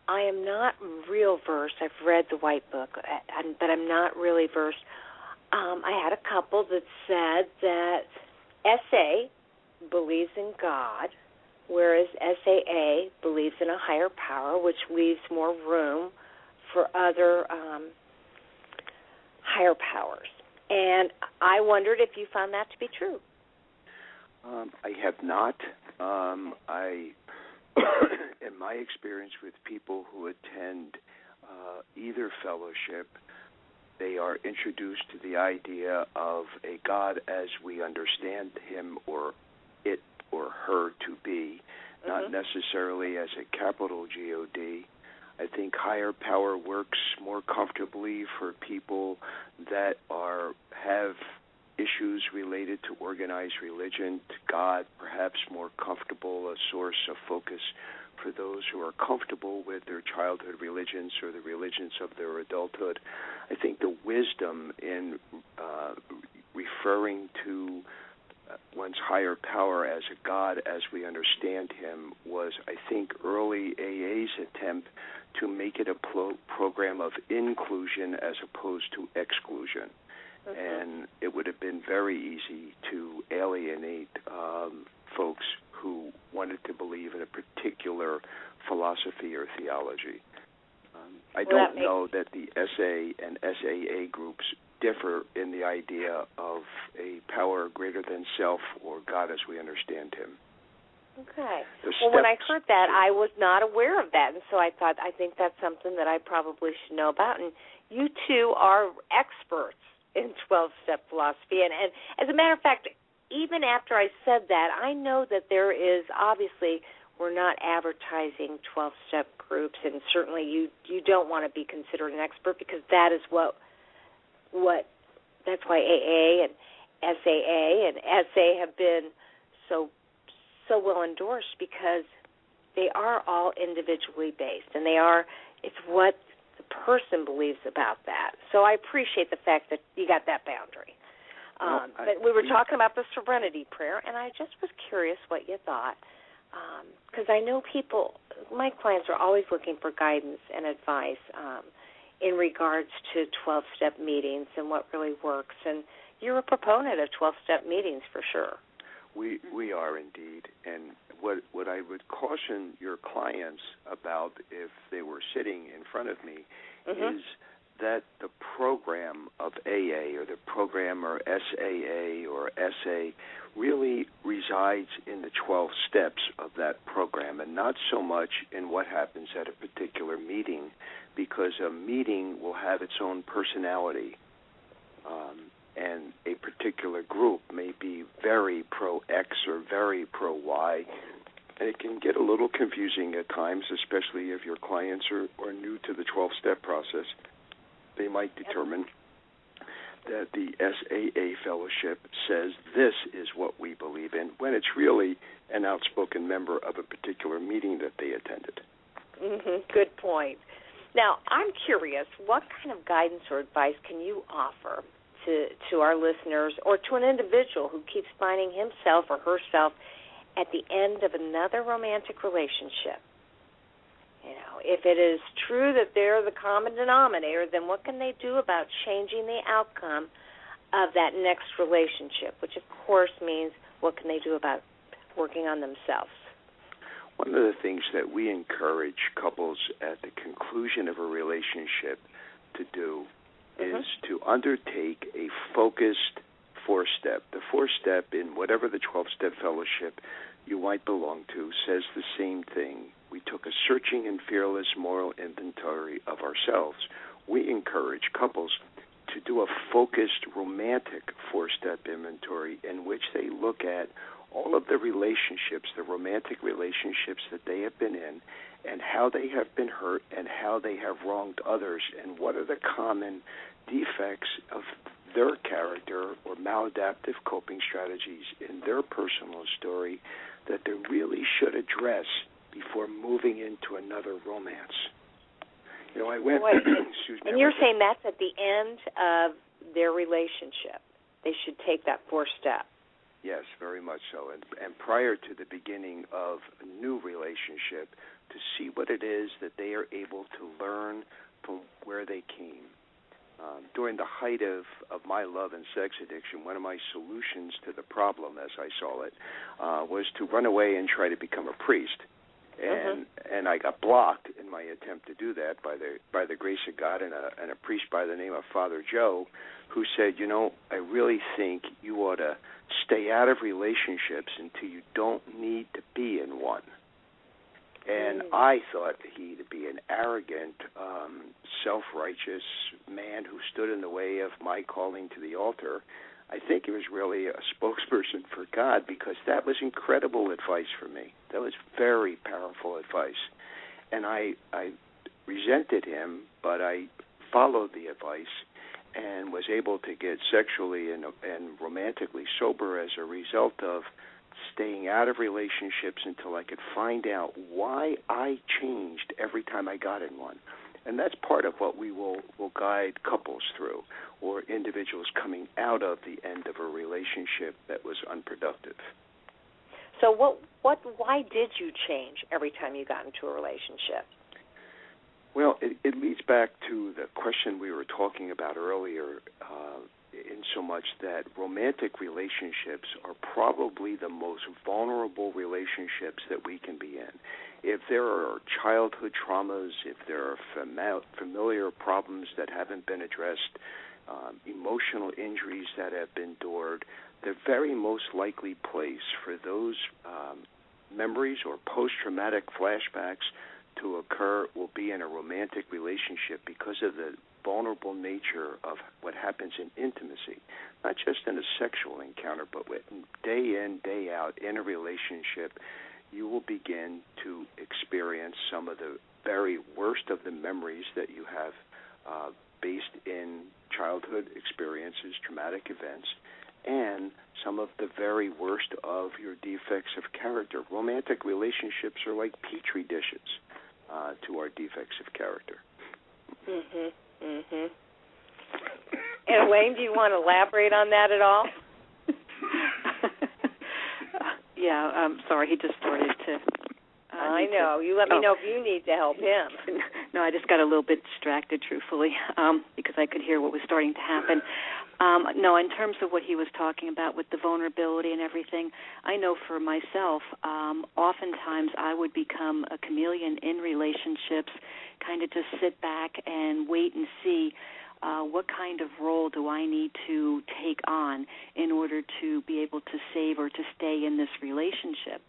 S7: am not real versed. I've read the White Book, but I'm not really versed. I had a couple that said that SA believes in God, whereas SAA believes in a higher power, which leaves more room for other higher powers. And I wondered if you found that to be true.
S1: I have not. In my experience with people who attend either fellowship, they are introduced to the idea of a God as we understand him or it or her to be, not necessarily as a capital G-O-D. I think higher power works more comfortably for people that have issues related to organized religion, to God, perhaps more comfortable, a source of focus for those who are comfortable with their childhood religions or the religions of their adulthood. I think the wisdom in referring to one's higher power as a God as we understand him was, I think, early AA's attempt to make it a program of inclusion as opposed to exclusion. And it would have been very easy to alienate folks who wanted to believe in a particular philosophy or theology. I don't know that the SA and SAA groups differ in the idea of a power greater than self or God as we understand him.
S7: Okay. Well, when I heard that, I was not aware of that, and so I thought, I think that's something that I probably should know about. And you two are experts in 12-step philosophy. And as a matter of fact, even after I said that, I know that there is, obviously, we're not advertising 12-step groups, and certainly you don't want to be considered an expert because that is what that's why AA and SAA and SA have been so well endorsed, because they are all individually based, and it's what the person believes about that. So I appreciate the fact that you got that boundary. But we were talking about the Serenity Prayer, and I just was curious what you thought, because I know my clients are always looking for guidance and advice in regards to 12-step meetings and what really works. And you're a proponent of 12-step meetings for sure.
S1: We are indeed. And what I would caution your clients about if they were sitting in front of me is that the program of AA or the program or SAA or SA really resides in the 12 steps of that program, and not so much in what happens at a particular meeting, because a meeting will have its own personality. And a particular group may be very pro-X or very pro-Y, and it can get a little confusing at times, especially if your clients are new to the 12-step process. They might determine that the SAA fellowship says this is what we believe in, when it's really an outspoken member of a particular meeting that they attended.
S7: Good point. Now, I'm curious, what kind of guidance or advice can you offer to our listeners or to an individual who keeps finding himself or herself at the end of another romantic relationship? You know, if it is true that they're the common denominator, then what can they do about changing the outcome of that next relationship, which, of course, means what can they do about working on themselves?
S1: One of the things that we encourage couples at the conclusion of a relationship to do is to undertake a focused 4-step. The 4-step in whatever the 12-step fellowship you might belong to says the same thing. We took a searching and fearless moral inventory of ourselves. We encourage couples to do a focused romantic 4-step inventory in which they look at all of the relationships, the romantic relationships that they have been in, and how they have been hurt and how they have wronged others, and what are the common defects of their character or maladaptive coping strategies in their personal story that they really should address before moving into another romance. You know, I went... excuse me.
S7: And you're saying that's at the end of their relationship. They should take that 4-step.
S1: Yes, very much so. And prior to the beginning of a new relationship, to see what it is that they are able to learn from where they came. During the height of my love and sex addiction, one of my solutions to the problem, as I saw it, was to run away and try to become a priest. And I got blocked in my attempt to do that by the grace of God and a priest by the name of Father Joe, who said, I really think you ought to stay out of relationships until you don't need to be in one. And I thought he to be an arrogant, self-righteous man who stood in the way of my calling to the altar. I think he was really a spokesperson for God, because that was incredible advice for me. That was very powerful advice. And I resented him, but I followed the advice and was able to get sexually and romantically sober as a result of staying out of relationships until I could find out why I changed every time I got in one. And that's part of what we will guide couples through, or individuals coming out of the end of a relationship that was unproductive.
S7: So why did you change every time you got into a relationship?
S1: Well, it leads back to the question we were talking about earlier, in so much that romantic relationships are probably the most vulnerable relationships that we can be in. If there are childhood traumas, if there are familiar problems that haven't been addressed, emotional injuries that have been endured, the very most likely place for those memories or post-traumatic flashbacks to occur will be in a romantic relationship, because of the vulnerable nature of what happens in intimacy, not just in a sexual encounter, but day in, day out in a relationship. You will begin to experience some of the very worst of the memories that you have based in childhood experiences, traumatic events, and some of the very worst of your defects of character. Romantic relationships are like petri dishes to our defects of character.
S7: And Elaine, do you want to elaborate on that at all?
S8: Yeah, I'm sorry, he just started to...
S7: I know. You let me know if you need to help him.
S8: No, I just got a little bit distracted, truthfully, because I could hear what was starting to happen. No, in terms of what he was talking about with the vulnerability and everything, I know for myself, oftentimes I would become a chameleon in relationships, kind of just sit back and wait and see what kind of role do I need to take on in order to be able to save or to stay in this relationship.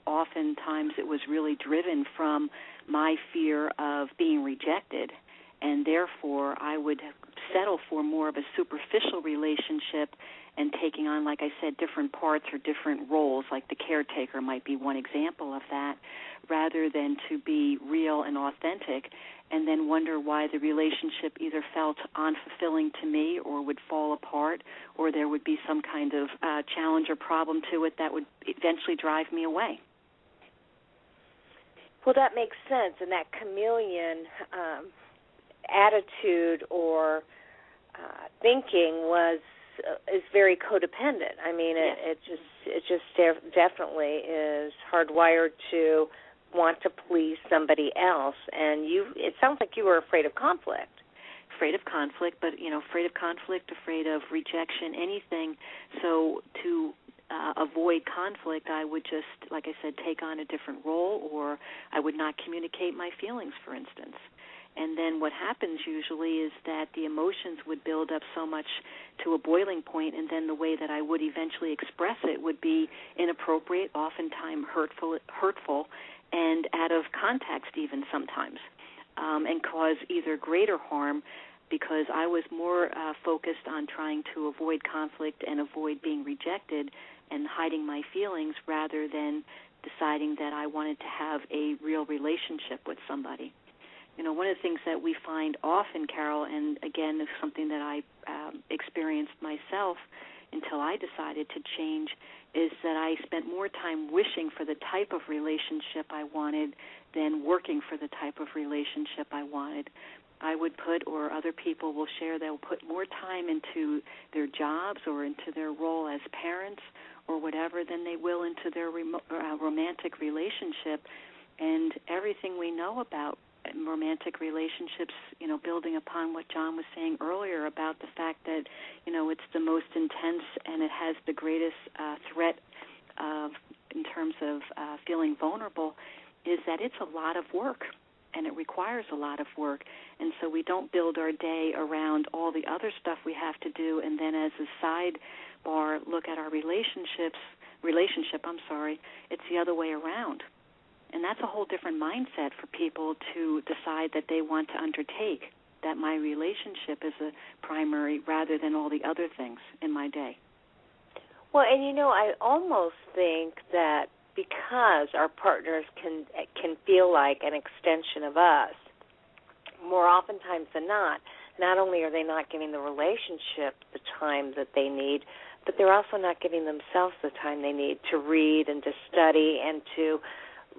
S8: Oftentimes it was really driven from my fear of being rejected, and therefore I would settle for more of a superficial relationship and taking on, like I said, different parts or different roles, like the caretaker might be one example of that, rather than to be real and authentic, and then wonder why the relationship either felt unfulfilling to me or would fall apart, or there would be some kind of challenge or problem to it that would eventually drive me away.
S7: Well, that makes sense, and that chameleon attitude or thinking is very codependent. I mean, it just definitely is hardwired to want to please somebody else, and it sounds like you were afraid of conflict.
S8: Afraid of conflict, but afraid of conflict, afraid of rejection, anything. So to avoid conflict, I would just, like I said, take on a different role, or I would not communicate my feelings, for instance. And then what happens usually is that the emotions would build up so much to a boiling point, and then the way that I would eventually express it would be inappropriate, oftentimes hurtful, and out of context even sometimes, and cause either greater harm because I was more focused on trying to avoid conflict and avoid being rejected and hiding my feelings rather than deciding that I wanted to have a real relationship with somebody. One of the things that we find often, Carol, and again, is something that I experienced myself until I decided to change, is that I spent more time wishing for the type of relationship I wanted than working for the type of relationship I wanted. I would put, or other people will share, they'll put more time into their jobs or into their role as parents or whatever than they will into their romantic relationship. And everything we know about romantic relationships, building upon what John was saying earlier about the fact that, it's the most intense and it has the greatest threat in terms of feeling vulnerable, is that it's a lot of work. And it requires a lot of work. And so we don't build our day around all the other stuff we have to do, and then as a sidebar look at our relationship, it's the other way around. And that's a whole different mindset for people to decide that they want to undertake, that my relationship is a primary rather than all the other things in my day.
S7: Well, and I almost think that because our partners can feel like an extension of us, more oftentimes than not only are they not giving the relationship the time that they need, but they're also not giving themselves the time they need to read and to study and to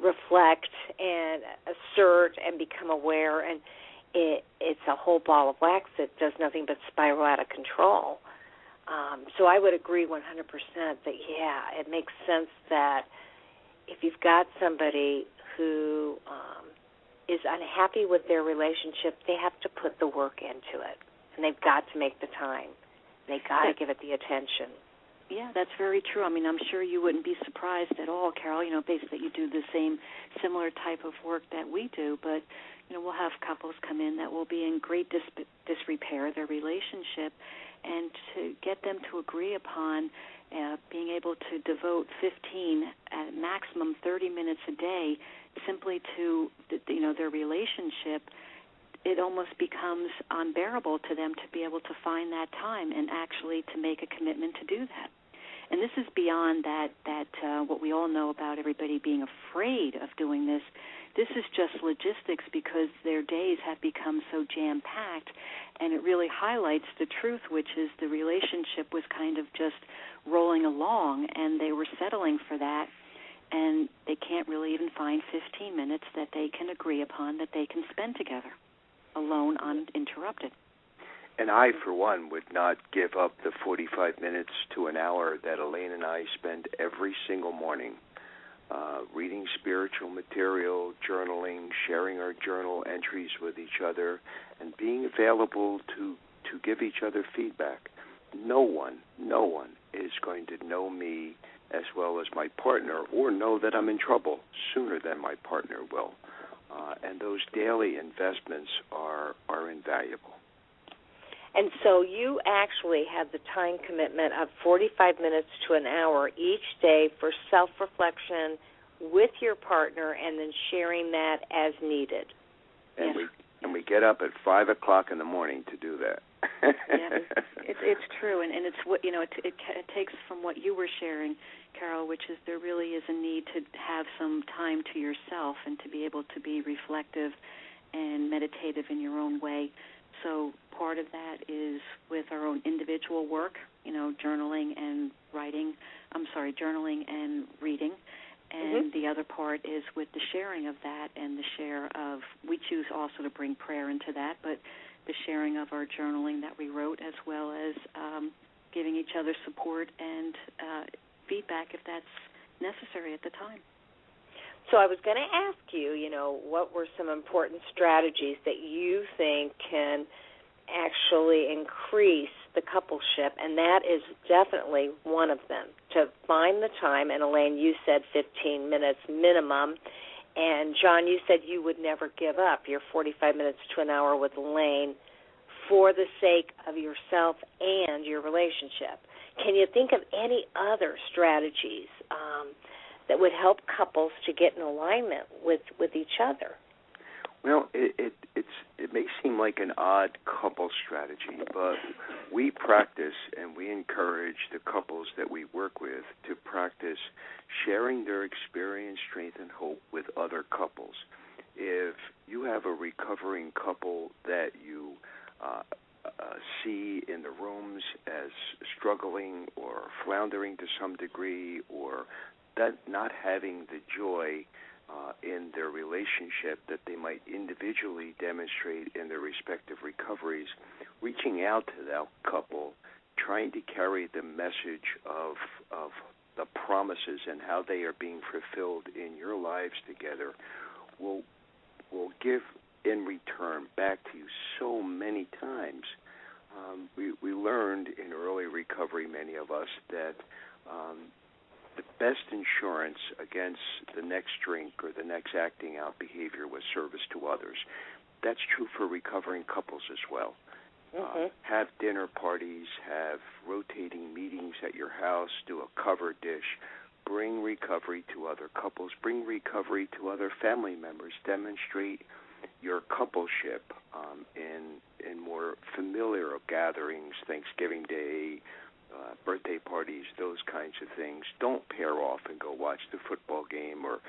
S7: reflect and assert and become aware. And it's a whole ball of wax that does nothing but spiral out of control. So I would agree 100% that, it makes sense that if you've got somebody who is unhappy with their relationship, they have to put the work into it, and they've got to make the time. They've got to give it the attention.
S8: Yeah, that's very true. I mean, I'm sure you wouldn't be surprised at all, Carol, basically you do the similar type of work that we do, but, we'll have couples come in that will be in great disrepair, their relationship, and to get them to agree upon being able to devote 15, at maximum 30 minutes a day simply to, their relationship, it almost becomes unbearable to them to be able to find that time and actually to make a commitment to do that. And this is beyond that what we all know about everybody being afraid of doing this. This is just logistics because their days have become so jam-packed, and it really highlights the truth, which is the relationship was kind of just rolling along, and they were settling for that, and they can't really even find 15 minutes that they can agree upon that they can spend together, alone, uninterrupted.
S1: And I, for one, would not give up the 45 minutes to an hour that Elaine and I spend every single morning reading spiritual material, journaling, sharing our journal entries with each other, and being available to give each other feedback. No one is going to know me as well as my partner or know that I'm in trouble sooner than my partner will. And those daily investments are invaluable.
S7: And so you actually have the time commitment of 45 minutes to an hour each day for self-reflection with your partner and then sharing that as needed.
S1: And we get up at 5 o'clock in the morning to do that.
S8: It's true, and it's what it takes from what you were sharing, Carol, which is there really is a need to have some time to yourself and to be able to be reflective and meditative in your own way. So part of that is with our own individual work, journaling and reading. And the other part is with the sharing of that and the share of, we choose also to bring prayer into that, but the sharing of our journaling that we wrote, as well as giving each other support and feedback if that's necessary at the time.
S7: So I was going to ask you, what were some important strategies that you think can actually increase the coupleship, and that is definitely one of them, to find the time. And Elaine, you said 15 minutes minimum, and John, you said you would never give up your 45 minutes to an hour with Elaine for the sake of yourself and your relationship. Can you think of any other strategies that would help couples to get in alignment with each other?
S1: Well, it may seem like an odd couple strategy, but we practice and we encourage the couples that we work with to practice sharing their experience, strength, and hope with other couples. If you have a recovering couple that you see in the rooms as struggling or floundering to some degree, or that not having the joy in their relationship that they might individually demonstrate in their respective recoveries, reaching out to that couple, trying to carry the message of the promises and how they are being fulfilled in your lives together will give in return back to you so many times. We learned in early recovery, many of us, that the best insurance against the next drink or the next acting out behavior was service to others. That's true for recovering couples as well. Have dinner parties, have rotating meetings at your house, do a cover dish, bring recovery to other couples, bring recovery to other family members, demonstrate your coupleship in more familiar gatherings, Thanksgiving Day, birthday parties, those kinds of things. Don't pair off and go watch the football game, or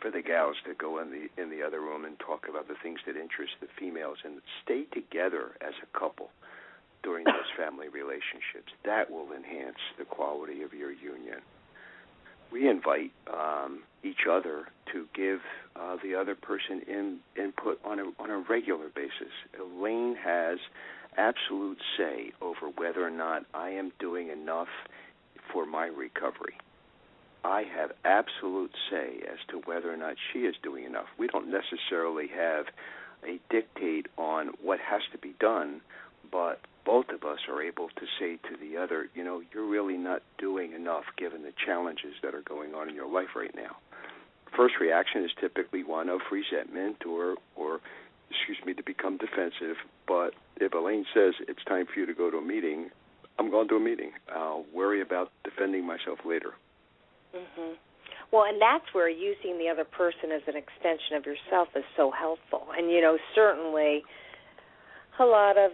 S1: for the gals to go in the other room and talk about the things that interest the females, and stay together as a couple during those family relationships. That will enhance the quality of your union. We invite each other to give the other person input on a regular basis. Elaine has absolute say over whether or not I am doing enough for my recovery. I have absolute say as to whether or not she is doing enough. We don't necessarily have a dictate on what has to be done, but both of us are able to say to the other, you're really not doing enough given the challenges that are going on in your life right now. First reaction is typically one of resentment or to become defensive. But if Elaine says it's time for you to go to a meeting, I'm going to a meeting. I'll worry about defending myself later.
S7: Mm-hmm. Well, and that's where using the other person as an extension of yourself is so helpful. And, certainly a lot of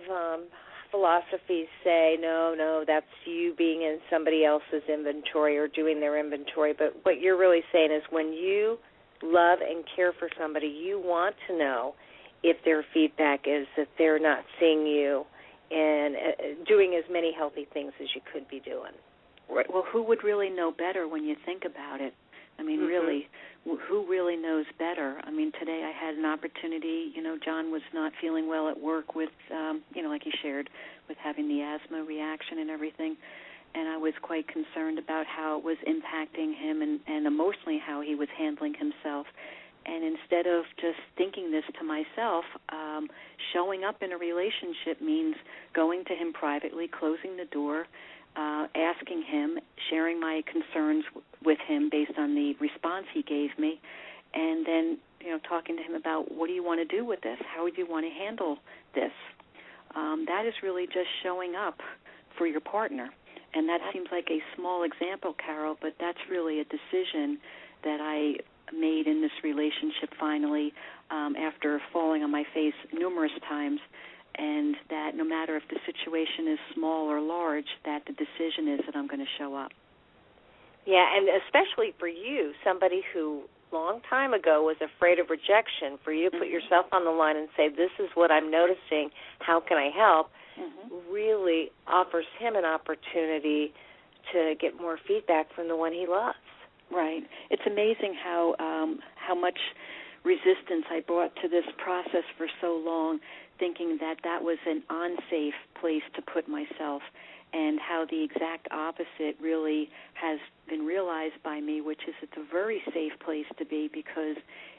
S7: philosophies say, no, that's you being in somebody else's inventory or doing their inventory. But what you're really saying is when you love and care for somebody, you want to know if their feedback is that they're not seeing you and doing as many healthy things as you could be doing.
S8: Right. Well, who would really know better when you think about it? I mean, really, who really knows better? I mean, today I had an opportunity, John was not feeling well at work with, like he shared, with having the asthma reaction and everything, and I was quite concerned about how it was impacting him and emotionally how he was handling himself. And instead of just thinking this to myself, showing up in a relationship means going to him privately, closing the door, asking him, sharing my concerns with him based on the response he gave me, and then talking to him about what do you want to do with this? How would you want to handle this? That is really just showing up for your partner. And that seems like a small example, Carol, but that's really a decision that I made in this relationship finally after falling on my face numerous times, and that no matter if the situation is small or large, that the decision is that I'm going to show up.
S7: Yeah, and especially for you, somebody who long time ago was afraid of rejection, for you to put yourself on the line and say, this is what I'm noticing, how can I help, really offers him an opportunity to get more feedback from the one he loves.
S8: Right. It's amazing how much resistance I brought to this process for so long, thinking that was an unsafe place to put myself, and how the exact opposite really has been realized by me, which is it's a very safe place to be because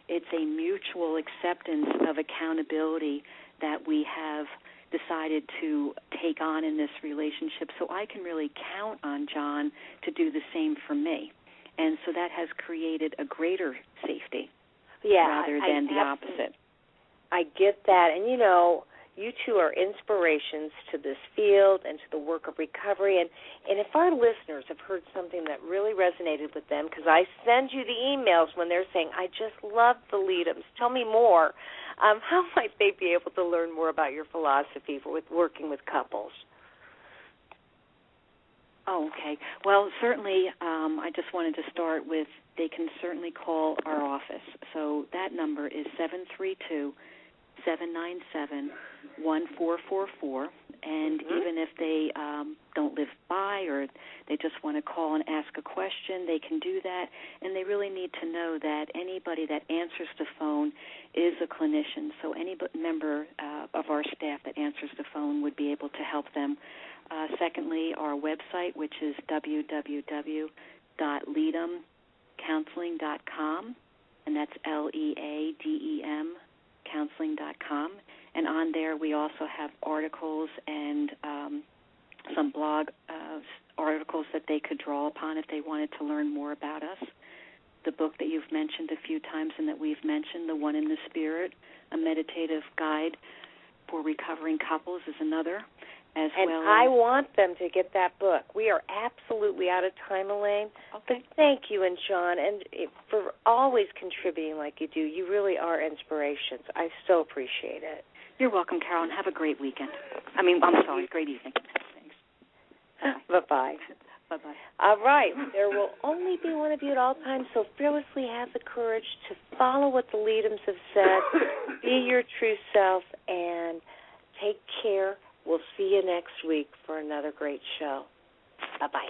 S8: it's a mutual acceptance of accountability that we have decided to take on in this relationship. So I can really count on John to do the same for me. And so that has created a greater safety rather than the opposite.
S7: I get that. And, you two are inspirations to this field and to the work of recovery. And if our listeners have heard something that really resonated with them, because I send you the emails when they're saying, I just love the Leadems, tell me more, how might they be able to learn more about your philosophy with working with couples?
S8: Oh, okay. Well, certainly I just wanted to start with they can certainly call our office. So that number is 877-797-1444. And even if they don't live by or they just want to call and ask a question, they can do that. And they really need to know that anybody that answers the phone is a clinician. So any member of our staff that answers the phone would be able to help them. Secondly, our website, which is www.leademcounseling.com, and that's LEADEM counseling.com. And on there we also have articles and some blog articles that they could draw upon if they wanted to learn more about us. The book that you've mentioned a few times and that we've mentioned, The One in the Spirit, a meditative guide for recovering couples, is another.
S7: I want them to get that book. We are absolutely out of time, Elaine.
S8: Okay.
S7: But thank you, and John, and for always contributing like you do. You really are inspirations. I so appreciate it.
S8: You're welcome, Carol, and have a great weekend. Great evening. Thanks.
S7: Bye-bye.
S8: Bye-bye.
S7: All right. There will only be one of you at all times, so fearlessly have the courage to follow what the Leadems have said, be your true self, and take care. We'll see you next week for another great show. Bye-bye.